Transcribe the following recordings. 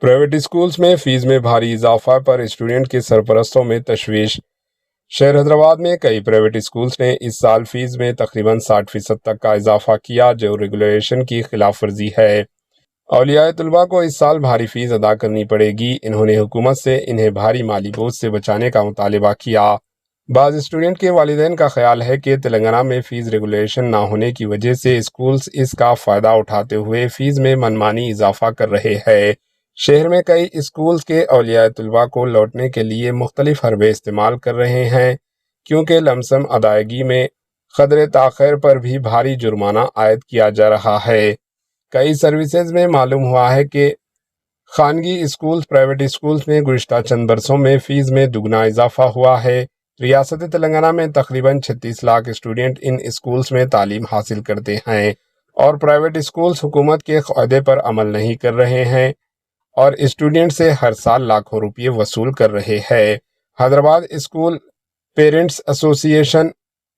Private schools میں face میں بھاری اضافہ پر اسٹوڈنٹ کے سرپرستوں میں تشویش۔ شہر حیدرآباد میں کئی پرائیویٹ اسکولز نے اس سال فیس میں تقریباً 60% تک کا اضافہ کیا، جو ریگولیشن کی خلاف ورزی ہے۔ اولیاء طلباء کو اس سال بھاری فیس ادا کرنی پڑے گی۔ انہوں نے حکومت سے انہیں بھاری مالی بوجھ سے بچانے کا مطالبہ کیا۔ بعض اسٹوڈنٹ کے والدین کا خیال ہے کہ تلنگانہ میں فیس ریگولیشن نہ ہونے کی وجہ سے اسکولز اس کا فائدہ اٹھاتے ہوئے فیس میں منمانی اضافہ کر رہے ہیں۔ شہر میں کئی اسکولز کے اولیاء طلباء کو لوٹنے کے لیے مختلف حربے استعمال کر رہے ہیں، کیونکہ لمسم ادائیگی میں قدرے تاخیر پر بھی بھاری جرمانہ عائد کیا جا رہا ہے۔ کئی سروسز میں معلوم ہوا ہے کہ خانگی اسکولز پرائیویٹ اسکولز میں گزشتہ چند برسوں میں فیس میں دگنا اضافہ ہوا ہے۔ ریاست تلنگانہ میں تقریباً 36 لاکھ اسٹوڈنٹ ان اسکولز میں تعلیم حاصل کرتے ہیں، اور پرائیویٹ اسکولز حکومت کے قاعدے پر عمل نہیں کر رہے ہیں اور اسٹوڈنٹ سے ہر سال لاکھوں روپے وصول کر رہے ہیں۔ حیدرآباد اسکول پیرنٹس ایسوسی ایشن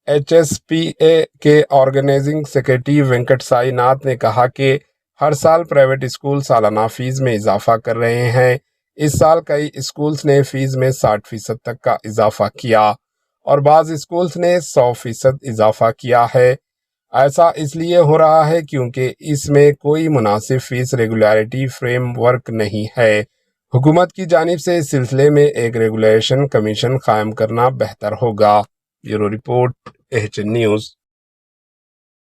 HSPA کے آرگنائزنگ سیکرٹری وینکٹ سائی ناتھ نے کہا کہ ہر سال پرائیویٹ اسکول سالانہ فیس میں اضافہ کر رہے ہیں۔ اس سال کئی اسکولز نے فیس میں 60% تک کا اضافہ کیا اور بعض اسکولز نے 100% اضافہ کیا ہے۔ ایسا اس لیے ہو رہا ہے کیونکہ اس میں کوئی مناسب فیس ریگولیرٹی فریم ورک نہیں ہے۔ حکومت کی جانب سے اس سلسلے میں ایک ریگولیشن کمیشن قائم کرنا بہتر ہوگا۔ Bureau report, AHN news.